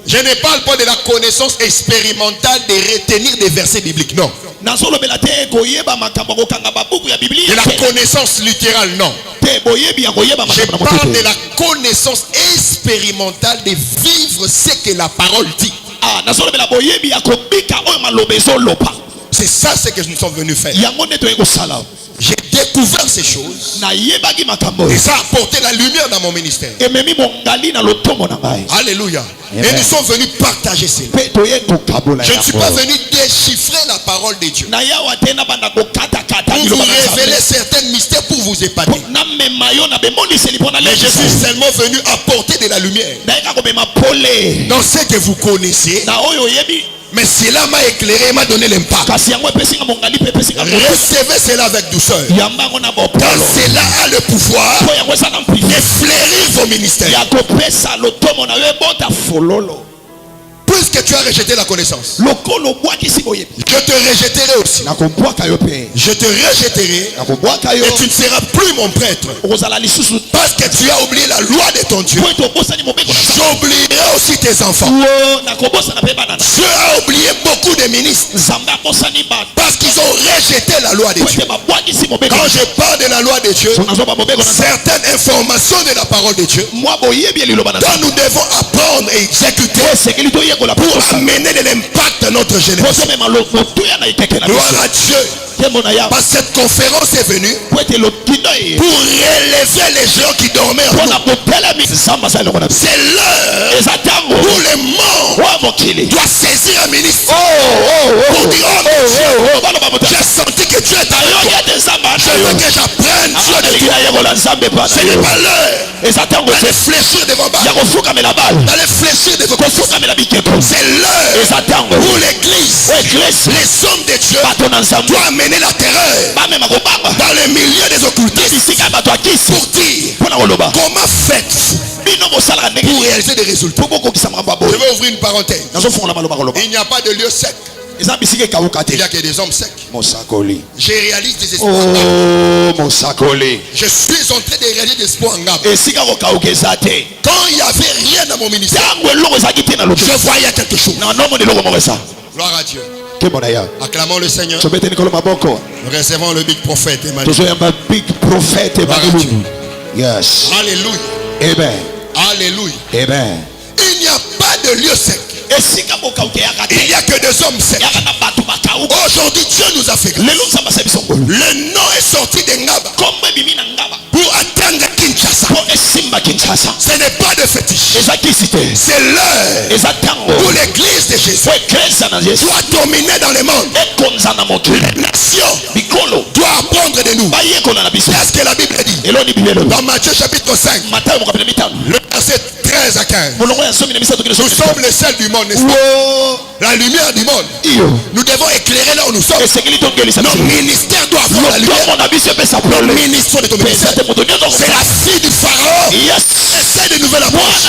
Je ne parle pas de la connaissance expérimentale de retenir des versets bibliques, non. De la connaissance littérale, non. Je parle de la connaissance expérimentale de vivre ce que la parole dit. C'est ça ce que nous sommes venus faire. J'ai découvert ces choses et ça a apporté la lumière dans mon ministère. Alléluia. Et nous sommes venus partager cela. Je ne suis pas venu déchiffrer la parole de Dieu, pour vous révéler certains mystères, pour vous épater. Mais je suis seulement venu apporter de la lumière dans ce que vous connaissez. Mais cela m'a éclairé et m'a donné l'impact. Recevez cela avec douceur. Car cela a le pouvoir d'effleurer vos ministères. Puisque tu as rejeté la connaissance, je te rejetterai aussi. Je te rejetterai et tu ne seras plus mon prêtre. Parce que tu as oublié la loi de ton Dieu. J'oublierai aussi tes enfants. Dieu a oublié beaucoup de ministres parce qu'ils ont rejeté la loi de Dieu. Quand je parle de la loi de Dieu, certaines informations de la parole de Dieu dont nous devons apprendre et exécuter pour amener de l'impact à notre génération. Gloire à Dieu. Parce que cette conférence est venue pour relever les gens qui dormaient en nous. C'est l'heure où le monde doit saisir un ministre pour dire: oh mon Dieu, j'ai senti que Dieu est avec toi. Je veux que j'apprenne Dieu de toi. Ce n'est pas l'heure d'aller fléchir devant Baal, d'aller fléchir devant Christ. C'est l'heure où l'église, les hommes de Dieu doivent amener la terreur dans le milieu des occultistes pour dire: comment faites-vous pour réaliser des résultats? Je vais ouvrir une parenthèse. Il n'y a pas de lieu sec. Il n'y a que des hommes secs. Je réalise des espoirs. Je suis en train de réaliser des espoirs en Gab. Quand il n'y avait rien dans mon ministère, je voyais quelque chose. Gloire à Dieu. Acclamons le Seigneur. Nous recevons le big prophète Emmanuel. Yes. Alléluia. Amen. Alléluia. Amen. Il n'y a pas de lieu sec. Il n'y a que des hommes secs. Aujourd'hui Dieu nous a fait grâce. Le nom est sorti de Ngaba pour atteindre Kinshasa. Ce n'est pas de fétiche. C'est l'heure où l'église de Jésus doit dominer dans le monde. Les nations doivent apprendre de nous. Qu'est-ce que la Bible dit dans Matthieu chapitre 5, le verset 13 à 15? Nous sommes les sels du monde, n'est-ce pas? La lumière du monde. Nous devons éclairer là où nous sommes. Nos ministères doivent avoir la lumière. Le ministre de ton ministère, c'est la fille du pharaon. Essaie de nouvelles approches.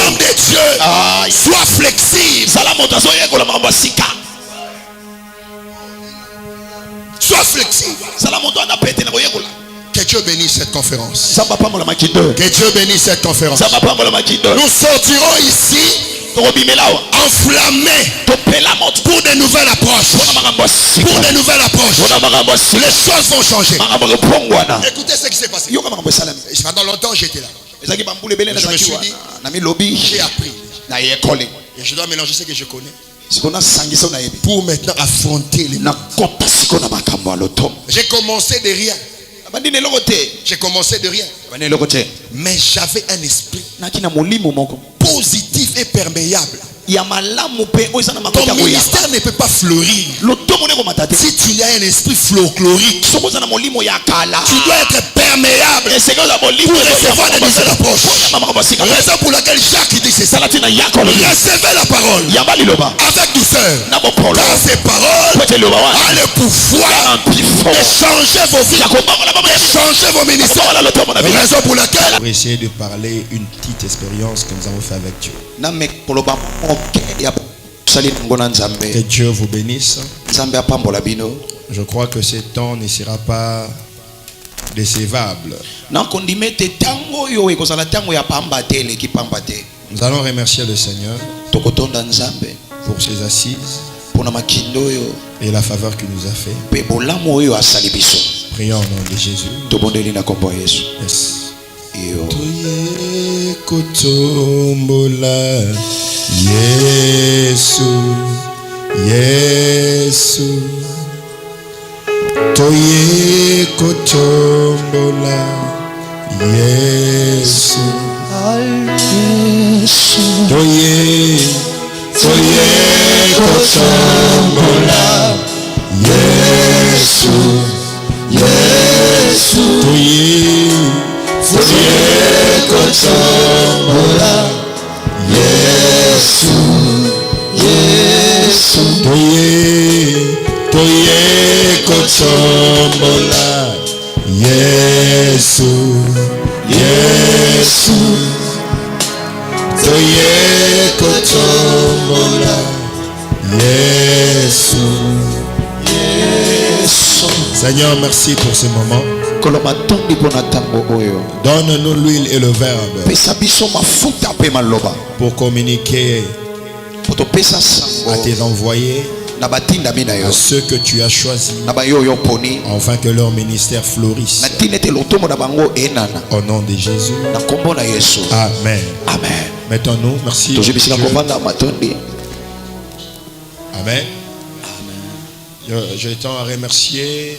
Homme de Dieu, sois flexible. Sois flexible. Que Dieu bénisse cette conférence. Que Dieu bénisse cette conférence. Nous sortirons ici enflammés pour de nouvelles approches. Pour de nouvelles approches. Les choses vont changer. Écoutez ce qui s'est passé. Pendant longtemps j'étais là. Je me suis dit, j'ai appris. Et je dois mélanger ce que je connais pour maintenant affronter les noms. J'ai commencé de rien. J'ai commencé de rien. Mais j'avais un esprit positif et perméable. Ton ministère ne peut pas fleurir si tu as un esprit folklorique. Tu dois être perméable pour recevoir des nouvelles approches. Raison pour laquelle Jacques dit c'est ça. Recevez la parole avec douceur, car ces paroles ont le pouvoir de changer vos vies, de changer vos ministères. Raison pour laquelle pour essayer de parler une petite expérience que nous avons fait avec Dieu. Que Dieu vous bénisse. Je crois que ce temps ne sera pas décevable. Nous allons remercier le Seigneur pour ses assises et la faveur qu'il nous a fait. Prions au nom de Jésus. Yes. Toye kotombola Yesu Yesu Toye kotombola Yesu Toye kotombola Yesu Yesu Toye kotombola Yesu Yesu Toye kotombola Yesu Yesu Toye kotombola Yesu Yesu. Seigneur, merci pour ce moment. Donne-nous l'huile et le verbe pour communiquer à tes envoyés, à ceux que tu as choisis, afin que leur ministère fleurisse. Au nom de Jésus. Amen. Amen. Mettons-nous. Merci. Amen. Je tends à remercier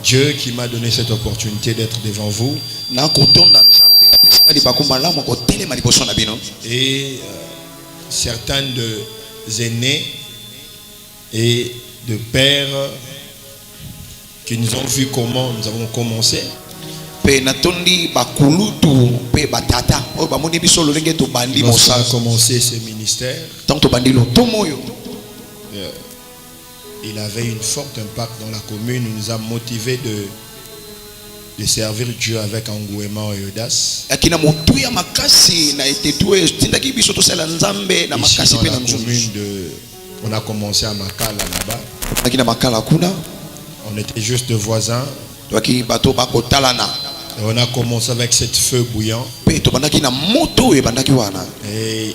Dieu qui m'a donné cette opportunité d'être devant vous. Et certains des aînés et de pères qui nous ont vu comment nous avons commencé. Lorsqu'on a commencé ce ministère, il avait une forte impact dans la commune. Il nous a motivés de servir Dieu avec engouement et audace. Ici dans la commune on a commencé à Makala là-bas. On était juste voisins. Et on a commencé avec cette feu bouillant. Et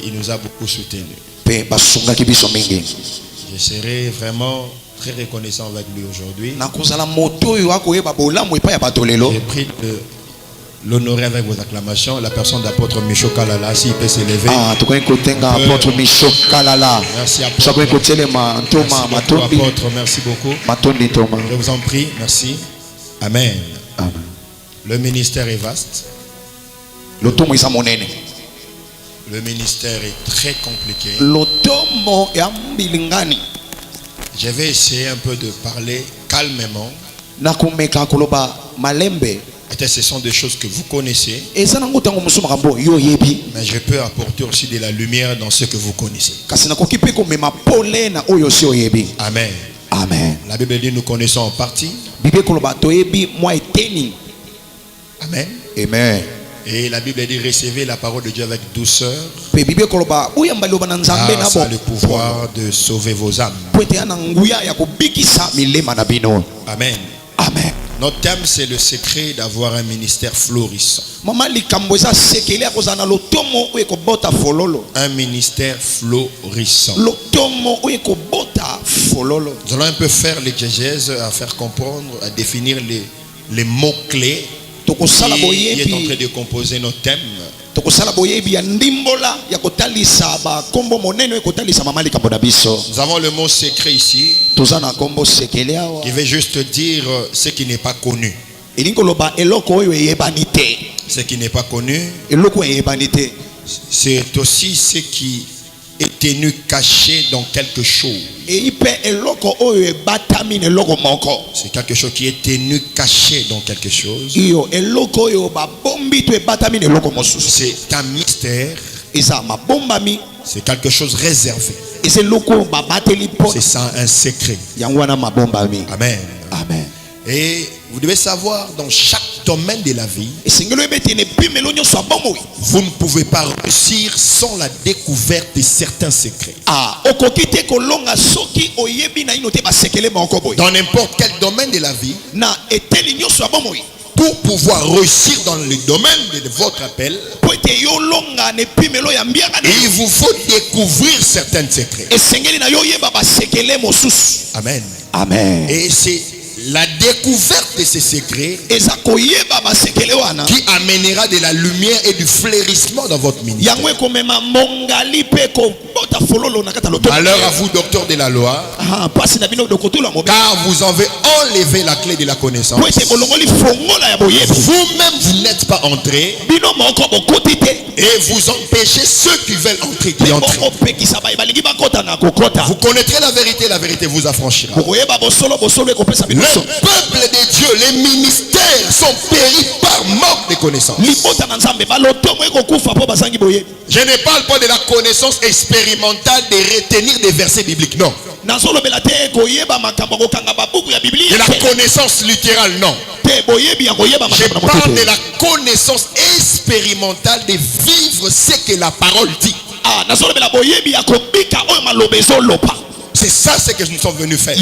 il nous a beaucoup soutenus. Je serai vraiment très reconnaissant avec lui aujourd'hui. J'ai pris l'honorer avec vos acclamations. La personne d'apôtre Micho Kalala, s'il peut s'élever. Merci apôtre. Merci beaucoup. Je vous en prie. Merci. Amen. Amen. Le ministère est vaste. Le ministère est très compliqué. Je vais essayer un peu de parler calmement. Peut-être ce sont des choses que vous connaissez. Mais je peux apporter aussi de la lumière dans ce que vous connaissez. Amen. Amen. La Bible dit nous connaissons en partie. Amen. Amen. Et la Bible dit recevez la parole de Dieu avec douceur. Ça a le pouvoir de sauver vos âmes. Amen. Amen. Notre thème c'est le secret d'avoir un ministère florissant. Un ministère florissant. Nous allons un peu faire l'exégèse à faire comprendre, à définir les mots-clés qui est en train de composer notre thème. Nous avons le mot secret ici qui veut juste dire ce qui n'est pas connu. Ce qui n'est pas connu, c'est aussi ce qui est tenu caché dans quelque chose. C'est quelque chose qui est tenu caché dans quelque chose. C'est un mystère. C'est quelque chose réservé. C'est ça un secret. Amen. Amen. Et vous devez savoir, dans chaque domaine de la vie, vous ne pouvez pas réussir sans la découverte de certains secrets. Dans n'importe quel domaine de la vie, pour pouvoir réussir dans le domaine de votre appel, il vous faut découvrir certains secrets. Amen. Amen. Et c'est la découverte de ces secrets qui amènera de la lumière et du fleurissement dans votre ministère. Alors à vous, docteur de la loi, car vous avez enlevé la clé de la connaissance, vous-même vous n'êtes pas entré et vous empêchez ceux qui veulent entrer d'y entrer. Vous connaîtrez la vérité vous affranchira. Le peuple de Dieu, les ministères sont péris par manque de connaissance. Je ne parle pas de la connaissance expérimentale de retenir des versets bibliques, non. De la connaissance littérale, non. Je parle de la connaissance expérimentale de vivre ce que la parole dit. C'est ça ce que nous sommes venus faire.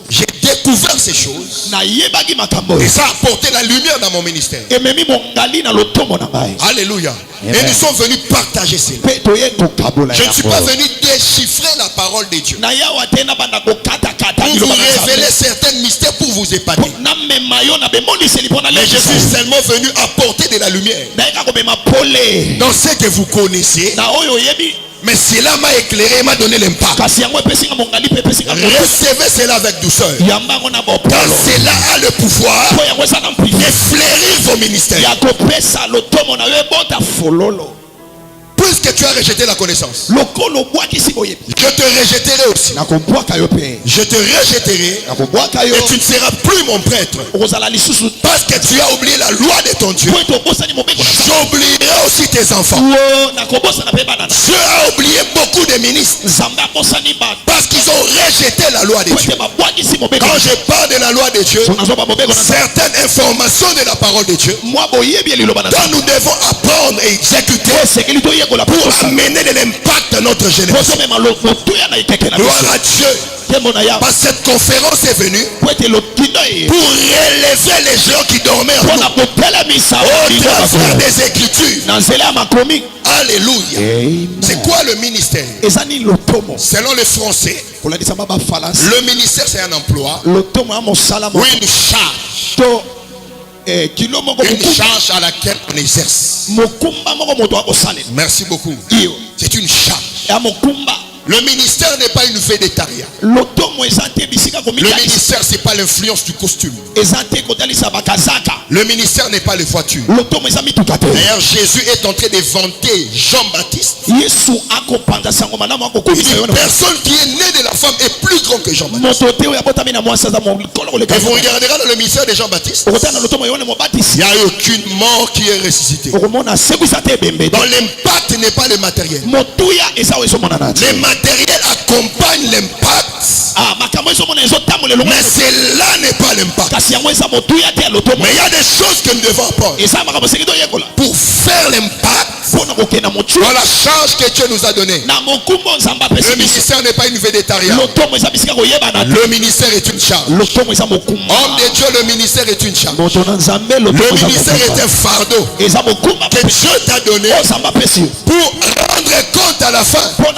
J'ai découvert ces choses et ça a apporté la lumière dans mon ministère. Alléluia. Et nous sommes venus partager cela. Je ne suis pas venu déchiffrer la parole de Dieu, pour vous révéler certains mystères, pour vous épater. Mais je suis seulement venu apporter de la lumière dans ce que vous connaissez. Mais cela m'a éclairé, m'a donné l'impact. Recevez cela avec douceur. Car cela a le pouvoir de fleurir vos ministères. Puisque tu as rejeté la connaissance, je te rejetterai aussi. Je te rejetterai et tu ne seras plus mon prêtre. Parce que tu as oublié la loi de ton Dieu, j'oublierai aussi tes enfants. Dieu a oublié beaucoup de ministres parce qu'ils ont rejeté la loi de Dieu. Quand je parle de la loi de Dieu, certaines informations de la parole de Dieu dont nous devons apprendre et exécuter pour amener de l'impact à notre génération. Gloire à Dieu. Parce que cette conférence est venue pour relever les gens qui dormaient en nous au travers des Écritures. Alléluia. C'est quoi le ministère? Selon les Français, le ministère c'est un emploi ou une charge. Une charge à laquelle on exerce. Merci beaucoup. C'est une charge. Le ministère n'est pas une végétarienne. Le ministère, c'est pas l'influence du costume. Le ministère n'est pas les voitures. D'ailleurs, Jésus est en train de vanter Jean-Baptiste. Une personne qui est née de la femme est plus grande que Jean-Baptiste. Et vous regarderez dans le ministère de Jean-Baptiste, il n'y a aucune mort qui est ressuscitée. Dans l'impact n'est pas le matériel. Le matériel accompagne l'impact. Mais cela n'est pas l'impact. Mais il y a des choses que nous devons apprendre pour faire l'impact dans la charge que Dieu nous a donnée. Le ministère n'est pas une végétarienne. Le ministère est une charge. Homme de Dieu, le ministère est une charge. Le ministère est un fardeau que Dieu t'a donné pour rendre compte à la fin. Bon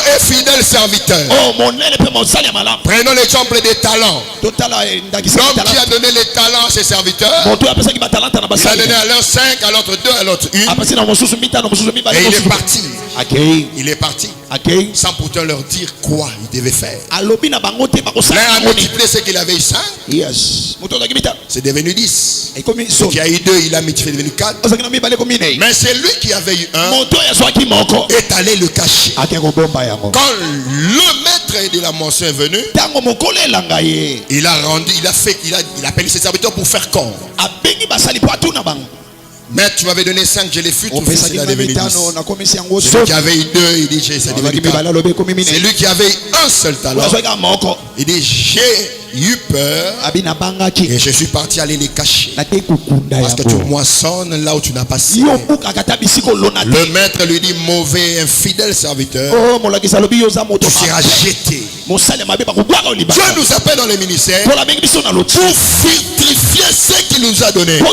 et fidèle serviteur. Prenons l'exemple des talents. L'homme qui a donné les talents à ses serviteurs, il a donné à l'un 5, à l'autre 2, à l'autre 1. Et il est parti. Il est parti sans pourtant leur dire quoi il devait faire. L'un a multiplié ce qu'il avait eu 5. C'est devenu 10. Ce qui a eu 2, il a multiplié, devenu 4. Mais c'est lui qui avait eu 1 est allé le cacher. Quand le maître de la moisson est venu, il a appelé ses serviteurs pour faire compte. Maître, tu m'avais donné 5, je l'ai fui, ton fils il a devenu 10. Celui qui avait eu 2, il dit c'est devenu 4. C'est lui qui avait un seul talent. Il dit eu peur et je suis parti aller les cacher. Parce que tu moissonnes là où tu n'as pas semé. Le maître lui dit, mauvais, infidèle serviteur, tu seras jeté. Dieu nous appelle dans les ministères pour fructifier ce qu'il nous a donné. Le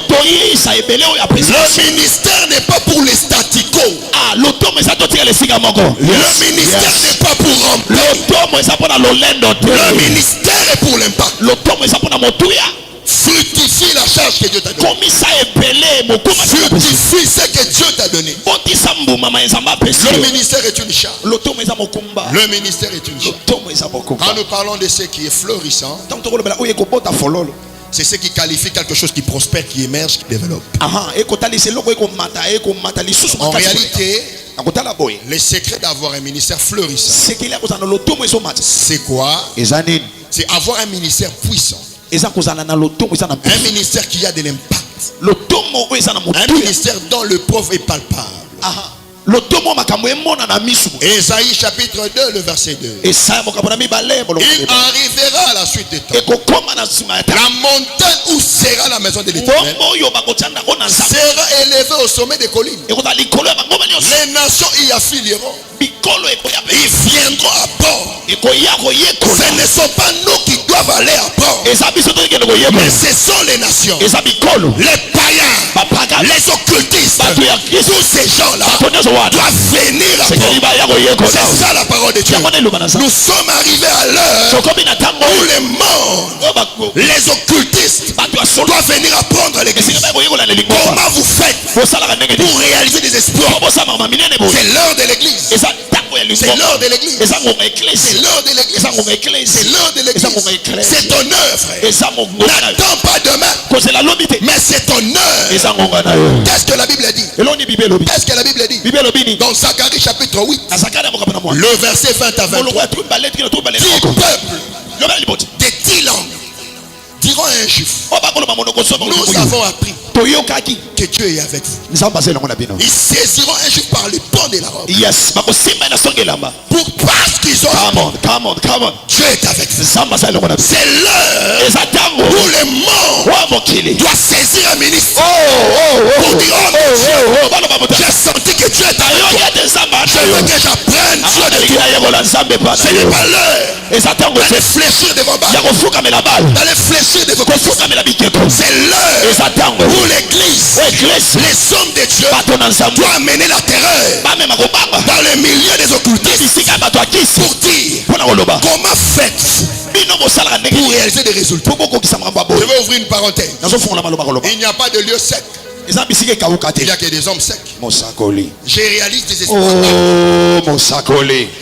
ministère n'est pas pour les staticos. Le ministère n'est pas pour remplir. Le ministère est pour l'impact. Fructifie la charge que Dieu t'a donnée. Fructifie ce que Dieu t'a donné. Le ministère est une charge. Le ministère est une charge. Quand nous parlons de ce qui est florissant, c'est ce qui qualifie quelque chose qui prospère, qui émerge, qui développe. En réalité, le secret d'avoir un ministère florissant, c'est quoi? C'est avoir un ministère puissant. Un ministère qui a de l'impact. Un ministère dont le pauvre est palpable. Ésaïe chapitre 2, le verset 2. Il arrivera à la suite des temps. La montagne où sera la maison de l'Éternel sera élevée au sommet des collines. Les nations y affilieront. Ils viendront à bord. Ce ne sont pas nous qui doivent aller à bord, mais ce sont les nations, les païens, les occultistes. Tous ces gens-là doivent venir à bord. C'est ça la parole de Dieu. Nous sommes arrivés à l'heure où le monde, les occultistes, doivent venir apprendre l'église. Comment vous faites pour réaliser des exploits? C'est l'heure de l'église. C'est l'heure de l'église. C'est l'heure de l'église. C'est l'heure de l'église. C'est ton œuvre. N'attends pas demain. Mais c'est ton œuvre. Qu'est-ce que la Bible dit? Qu'est-ce que la Bible dit? Dans Zacharie chapitre 8, le verset 20 à 23. 10 peuples de 10 langues diront à un juif, nous avons appris que Dieu est avec vous. Ils saisiront un juif par le pan de la robe. Parce qu'ils ont Dieu est avec vous. C'est l'heure où le monde doit saisir un ministre pour dire, oh mon Dieu, j'ai senti que Dieu est avec toi. Je veux que j'apprenne Dieu de toi. Ce n'est pas l'heure d'aller fléchir devant Baal, d'aller fléchir devant Baal. C'est l'heure où l'église, les hommes de Dieu doivent amener la terreur dans le milieu des occultistes pour dire, comment faites-vous pour réaliser des résultats? Je vais ouvrir une parenthèse. Il n'y a pas de lieu sec. Il n'y a que des hommes secs. Je réalise des espoirs.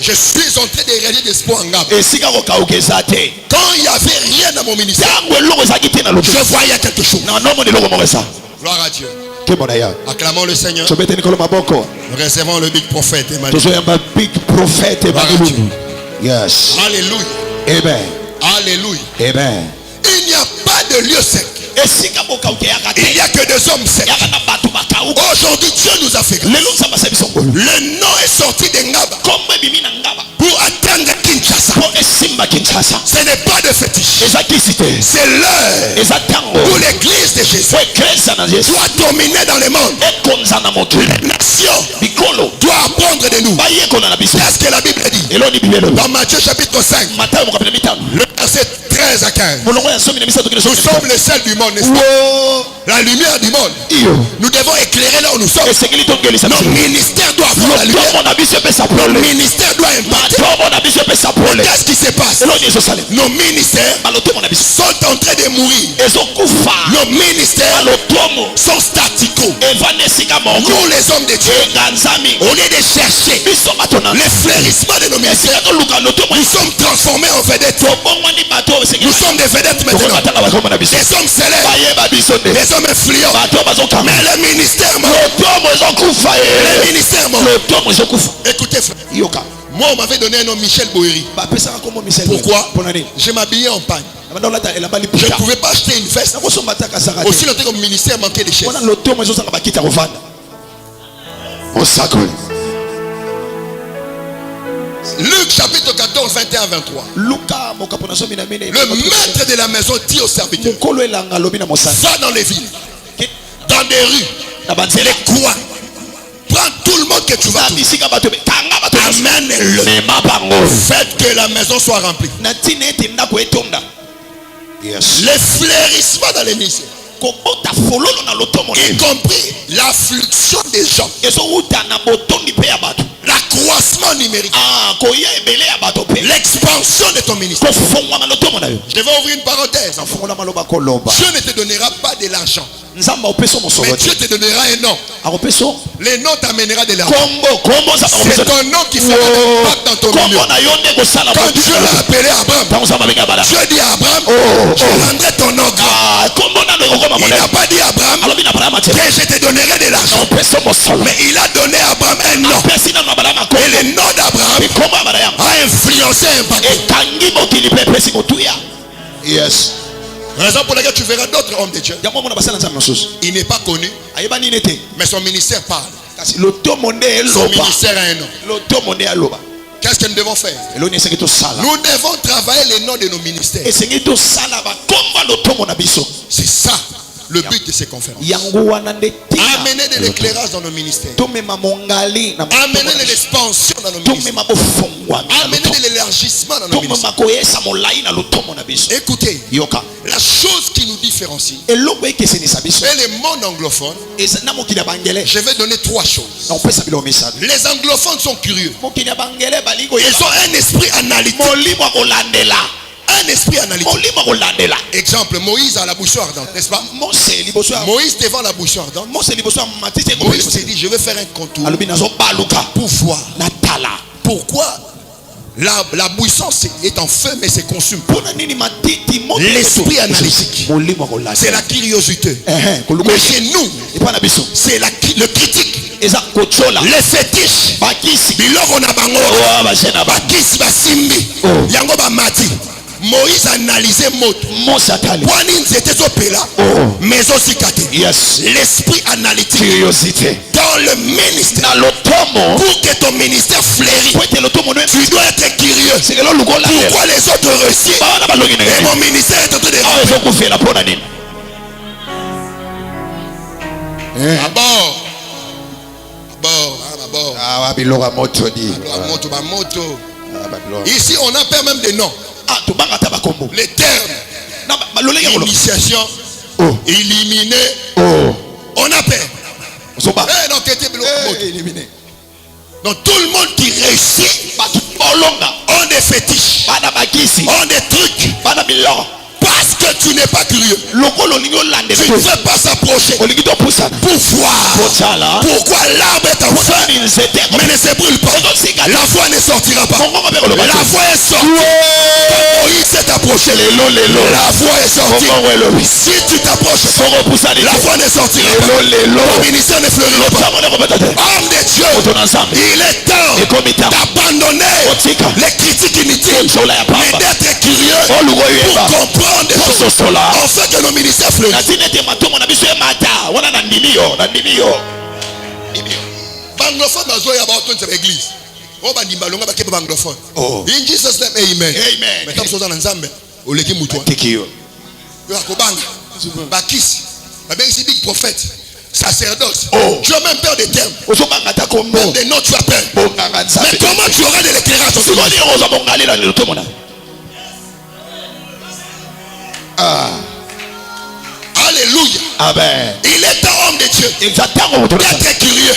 Je suis en train de réaliser des espoirs en gamme. Quand il n'y avait rien dans mon ministère, je voyais quelque chose. Gloire à Dieu. Acclamons le Seigneur. Nous recevons le big prophète Emmanuel. Yes. Alléluia. Amen. Alléluia. Amen. Il n'y a pas de lieu sec. Il n'y a que des hommes secs. Aujourd'hui, Dieu nous a fait grâce. Le nom est sorti de Ngaba pour atteindre Kinshasa. Ce n'est pas de fétiche. C'est l'heure où l'église de Jésus doit dominer dans le monde. Les nations doivent apprendre de nous. Qu'est-ce que la Bible dit? Dans Matthieu chapitre 5, le verset 13 à 15. Nous sommes le sel du monde, n'est-ce pas? La lumière du monde. Nous devons éclairer là où nous sommes. Nos ministères doivent avoir la lumière. Nos ministères doivent impacter. Qu'est-ce qui se passe? Nos ministères sont en train de mourir. Nos ministères sont staticaux. Nous les hommes de Dieu, au lieu de chercher le fleurissement de nos ministères, nous sommes transformés en vedettes. Nous sommes des vedettes maintenant. Des hommes célèbres, des hommes influents. Mais le ministère mort. Le ministère mort. Écoutez frère, moi on m'avait donné un nom Michel Boeri. Pourquoi? Je m'habillais en pagne. Je ne pouvais pas acheter une veste. Aussi longtemps que mon ministère manquait de chaises. Luc chapitre 14, 21, 23. Le maître de la maison dit au serviteur, va dans les villes, dans des rues, les coins, prends tout le monde que tu vas trouver, amène-le, faites que la maison soit remplie. Les fleurissements dans les ministères, y compris l'affliction des gens, l'accroissement numérique, l'expansion de ton ministère. Je vais ouvrir une parenthèse. Dieu ne te donnera pas de l'argent, mais Dieu te donnera un nom. Le nom t'amènera de l'argent. C'est ton nom qui fera l'impact dans ton milieu. Quand Dieu l'a appelé Abraham, Dieu dit à Abraham, je rendrai ton nom grand. Il n'a pas dit à Abraham que je te donnerai de l'argent, mais il a donné à Abraham un nom. Et le nom d'Abraham a influencé un paquet. Yes. Raison pour laquelle tu verras d'autres hommes de Dieu. Il n'est pas connu, mais son ministère parle. Son ministère a un nom. Qu'est-ce que nous devons faire? Nous devons travailler les noms de nos ministères. C'est ça le but de ces conférences. Amener de l'éclairage dans nos ministères. Amener de l'expansion dans nos ministères. Amener de l'élargissement dans nos ministères. Écoutez, la chose qui nous différencie et le monde anglophone, je vais donner trois choses. Les anglophones sont curieux. Ils ont un esprit analytique. Un esprit analytique. Exemple, Moïse à la boussole ardente, n'est-ce pas? Moïse devant la boussole ardente. Moïse s'est dit, je vais faire un contour pour voir pourquoi la bouissance est en feu mais c'est consumé. L'esprit analytique, c'est la curiosité. Mais chez nous, c'est le critique. Les fétiches, Moïse a analysé l'esprit analytique dans le ministère. Pour que ton ministère fleurisse, tu dois être curieux. Pourquoi les autres réussissent et mon ministère est en train de remplir? Ici on a peur même des noms. Les termes, initiation, éliminer, on a peur. Donc tout le monde qui réussit ont des fétiches, ont des trucs. Parce que tu n'es pas curieux, tu ne veux pas s'approcher pour voir pourquoi l'arbre est en feu mais ne se brûle pas. La foi ne sortira pas. La foi est sortie. Moïse s'est approché, la foi est sortie. Si tu t'approches, la foi ne sortira pas. Ton ministère ne fleurira pas. Homme de Dieu, il est temps d'abandonner les critiques inutiles, mais d'être curieux pour comprendre des choses, en fait que nos ministères fleurissent. Banglophone bazoya ba otonza l'église. O ba ndimbalonga ba kepa banglophone. In Jesus name, amen. Amen. Mais comme ça dans nzambe, o leki mutu. Yo akobanga. Ba kisi. Ba bengi big prophète. Sacerdoce. Tu as même peur des termes. Même des noms tu as peur. Mais comment tu auras de l'éclairage? Alléluia. Amen. Il est un homme de Dieu d'être curieux,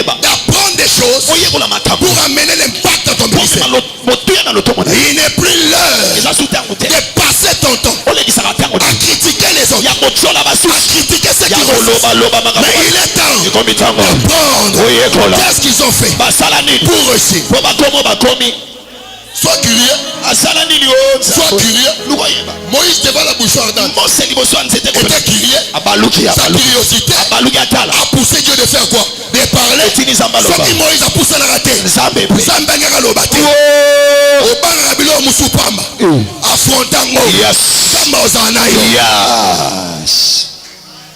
d'apprendre des choses pour amener l'impact dans ton ministère. Il n'est plus l'heure de passer ton temps à critiquer les autres, à critiquer ceux qui refusent. Mais il est temps d'apprendre qu'est-ce qu'ils ont fait pour réussir. Sois curieux. Sois curieux. Moïse devant la bouche ardente était curieux. Sa curiosité a poussé Dieu de faire quoi? De parler. Ce qui Moïse a poussé la rater.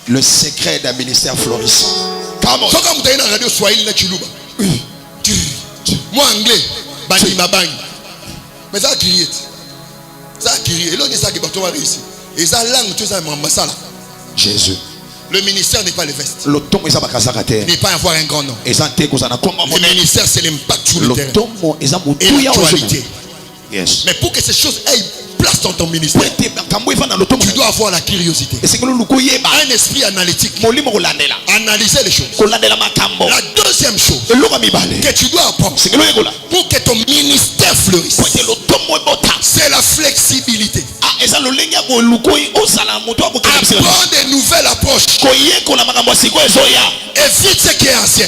Le secret d'un ministère florissant. Moi anglais. bandi mabangi. Mais ça crié. Ça crié. Et là, ça qui va tomber ici. Et ça langue, tout ça, ça. Jésus. Le ministère n'est pas les vestes. Il n'est pas avoir un grand nom. Le ministère, c'est l'impact sur le terrain. Et l'actualité. Yes. Mais pour que ces choses aient place dans ton ministère, tu dois avoir la curiosité. Un esprit analytique. Analyser les choses. La deuxième chose que tu dois apprendre pour que ton ministère fleurisse, c'est la flexibilité. Apprends des nouvelles approches. Évite ce qui est ancien.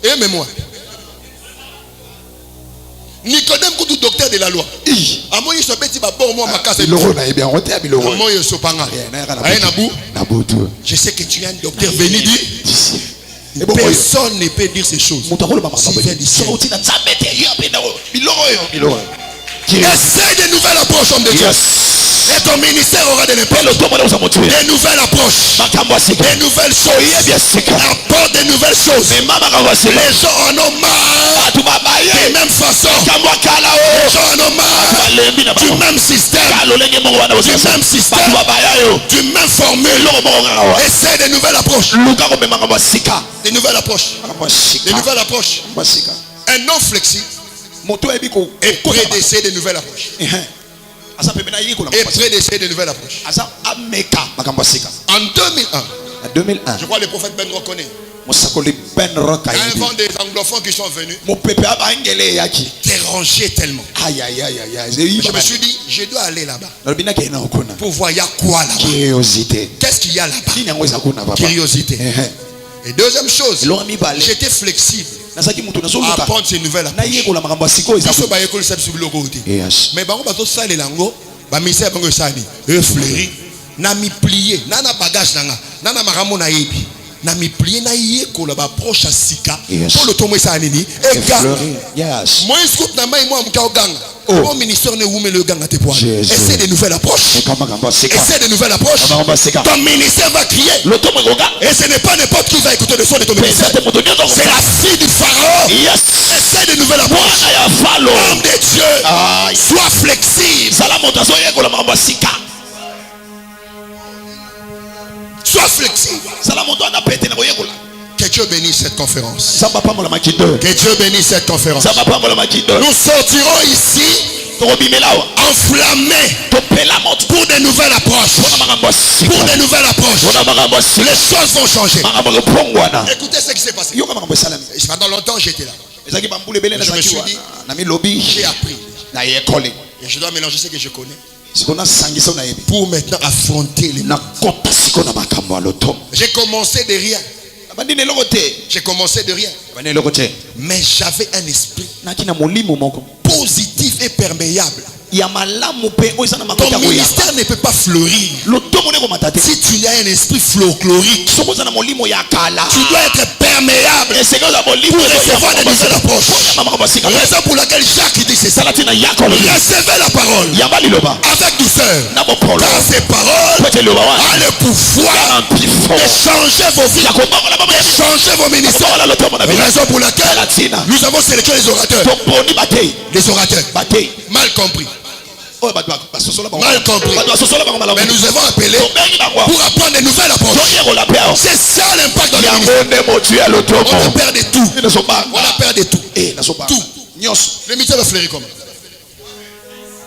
Et moi. Nicodème, tout docteur de la loi. Je sais que tu es un docteur venu dire. Personne ne peut dire ces choses. Essaye de nouvelles approches, homme de Dieu. Et ton ministère aura de l'impact. Des nouvelles approches. Des nouvelles choses. Apporte des nouvelles choses. Les gens en ont marre. De même façon. Les gens en ont marre. Du même système. Du même système. Du même formule. Essaye des nouvelles approches. Des nouvelles approches. Des nouvelles approches. Un non flexible est prêt d'essayer de nouvelles approches. Et prêt d'essayer de nouvelles approches. En 2001, je crois que le prophète Ben reconnaît. Il y a un vent des anglophones qui sont venus déranger tellement. Je me suis dit, je dois aller là-bas pour voir il y a quoi là-bas. Qu'est-ce qu'il y a là-bas? Curiosité. Et deuxième chose, j'étais flexible à apprendre ces nouvelles approches. Mais ça les langues, ministère fleuri, n'a mi plié, n'a bagage n'a maramo na yebi, n'a mi plié na yé ko la approche à sika pour le tomber ça nini et gars. Moi scout na mai moi mka oganga. Au ministère ne oume le gang à tes poids. Essaie de nouvelles approches. Essaie de nouvelles approches. Ton ministère va crier. Et ce n'est pas n'importe qui va écouter le son de ton ministère. C'est la fille du pharaon. Essaie de nouvelles approches. Homme de Dieu, sois flexible. Sois flexible. Que Dieu bénisse cette conférence. Que Dieu bénisse cette conférence. Nous sortirons ici enflammés pour des nouvelles approches. Pour des nouvelles approches. Les choses vont changer. Écoutez ce qui s'est passé. Pendant longtemps j'étais là. Je me suis dit, j'ai appris. Et je dois mélanger ce que je connais pour maintenant affronter les mots. J'ai commencé de rien. J'ai commencé de rien. Mais j'avais un esprit positif et perméable. Ton ministère ne peut pas fleurir si tu as un esprit folklorique. Tu dois être perméable pour recevoir des nouvelles approches. Raison pour laquelle Jacques dit c'est ça. Recevez la parole avec douceur, car ces paroles ont le pouvoir de changer vos vies, de changer vos ministères. Raison pour laquelle nous avons sélectionné les orateurs. Les orateurs mal compris. Mal compris. Mais nous avons appelé pour apprendre des nouvelles approches. C'est ça l'impact dans le ministère. On a peur de tout. On a peur de tout. Tout. Le ministère va fleurir comment?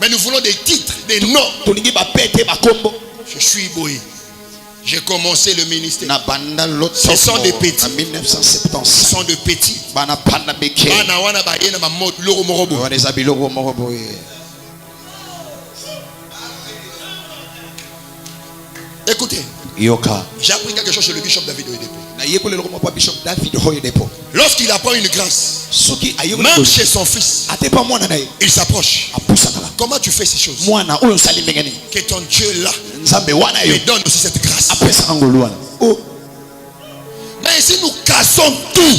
Mais nous voulons des titres, des noms. Je suis boé. J'ai commencé le ministère. Ce sont des petits. Ce sont des petits. Écoutez, j'ai appris quelque chose chez le bishop David Oyedepo. Lorsqu'il apprend une grâce, même chez son fils, il s'approche. Comment tu fais ces choses? Que ton Dieu là me donne aussi cette grâce. Mais si nous cassons tout,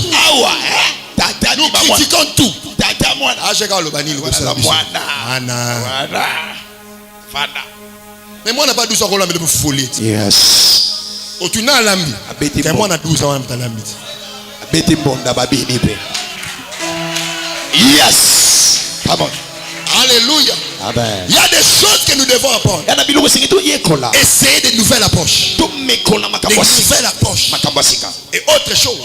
nous critiquons tout, mais moi, on n'a pas 12 ans qu'on l'a mis de folie. Yes. Otuna lambi. Quand moi na 12 ans on lambi. Abeti bonda babini pe. Yes. Come on. Alléluia. Amen. Il y a des choses que nous devons apprendre. Essayer de nouvelles approches. De nouvelles approches. Et autre chose,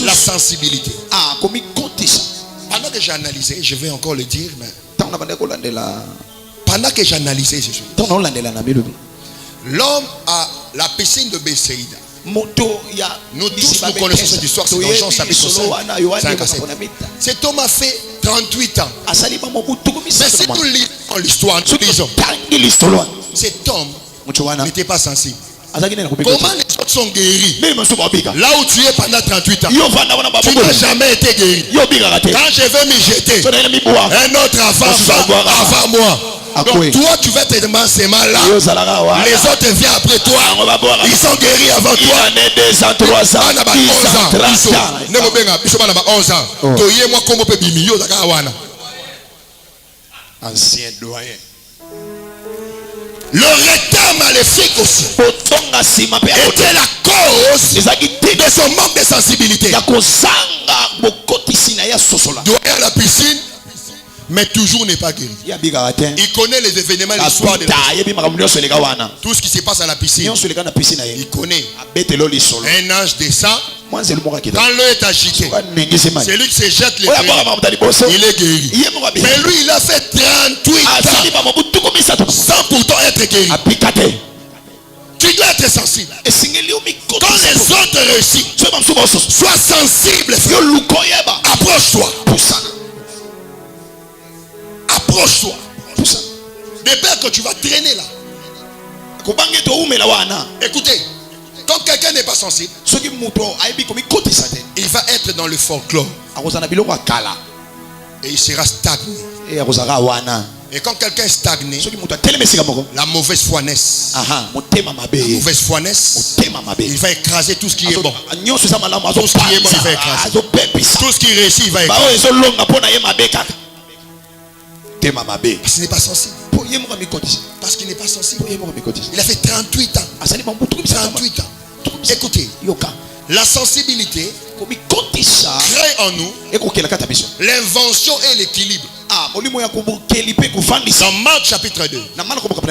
la sensibilité. Pendant que j'ai analysé, je vais encore le dire, mais pendant que j'ai analysé ces choses, l'homme a la piscine de Bethsaïda. Nous tous nous connaissons cette histoire, c'est dans Jean chapitre 5 à 7. Cet homme a fait 38 ans. Mais si nous lisons l'histoire, nous disons, cet homme n'était pas sensible. Comment les autres sont guéris? Là où tu es pendant 38 ans, tu n'as jamais été guéri. Quand je vais m'y jeter, un autre avant moi. Donc toi tu vas te demander ces mal là. Les autres viennent après toi. Ils sont guéris avant toi. 11 ans. Ancien doyen. Le retard maléfique aussi était la cause de son manque de sensibilité. Doyen à la piscine, mais toujours n'est pas guéri. Il connaît les événements, l'histoire de tout ce qui se passe à la piscine. Il connaît. Un ange descend. Quand l'eau est agitée, c'est lui qui se jette les pieds. Il est guéri. Mais lui, il a fait 38 ans sans pourtant être guéri. Tu dois être sensible. Quand les autres réussissent, sois sensible. Approche-toi. Approche-toi. De peur que tu vas traîner là. Écoutez, quand quelqu'un n'est pas sensible, il va être dans le folklore. Et il sera stagné. Et quand quelqu'un est stagné, la mauvaise foi naisse. La mauvaise foi naisse. Il va écraser tout ce qui est bon. Tout ce qui est bon, il va écraser. Tout ce qui réussit, il va écraser. Parce qu'il n'est pas sensible. Parce qu'il n'est pas sensible. Il a fait 38 ans. 38 ans. Écoutez, la sensibilité crée en nous l'invention et l'équilibre. Dans Marc chapitre 2,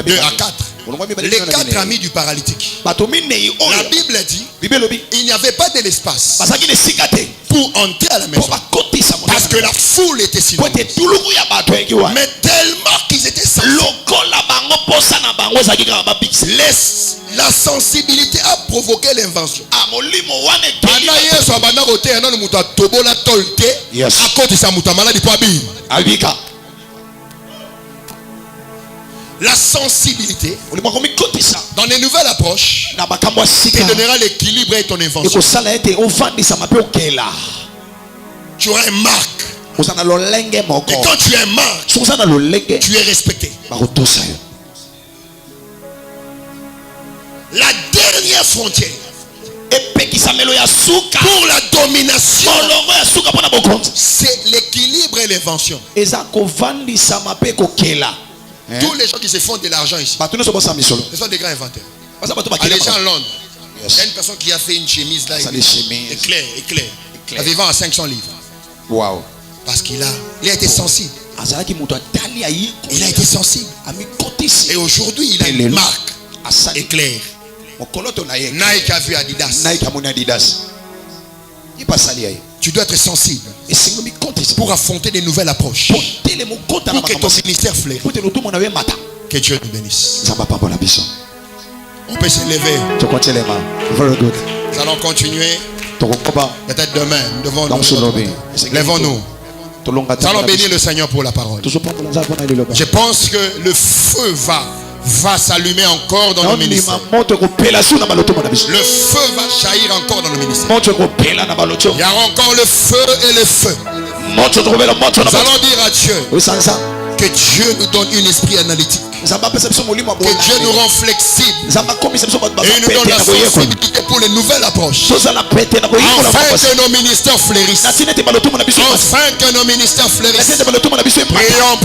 2 à 4, les 4 amis du paralytique. La Bible dit il n'y avait pas de l'espace pour entrer à la maison parce que la foule était si nombreuse. Mais tellement qu'ils étaient sensibles, la sensibilité a provoqué l'invention. La sensibilité, dans les nouvelles approches, te donnera l'équilibre et ton invention. Tu auras un marque. Et quand tu es un marque, tu es respecté. La dernière frontière pour la domination, c'est l'équilibre et l'invention. Tous les gens qui se font de l'argent ici, ce sont des grands inventaires. Allez en Londres, il y a une personne qui a fait une chemise là, éclair, vivant à 500 livres. Wow. Parce qu'il a été sensible. Il a été sensible. Et aujourd'hui, il a une marque éclair. Nike a vu Adidas. Tu dois être sensible pour affronter des nouvelles approches. Pour que ton ministère fleurisse. Que Dieu nous bénisse. On peut se lever. Nous allons continuer. Peut-être demain, nous devons nous. Lèvons-nous. Nous allons bénir le Seigneur pour la parole. Je pense que le feu va s'allumer encore dans nos ministères. Le feu va jaillir encore dans nos ministères. Il y aura encore le feu et le feu. Nous allons dire à Dieu que Dieu nous donne un esprit analytique. Que Dieu nous rend flexibles. Et nous donne la sensibilité pour les nouvelles approches. Afin que nos ministères fleurissent. Afin que nos ministères fleurissent. Prions.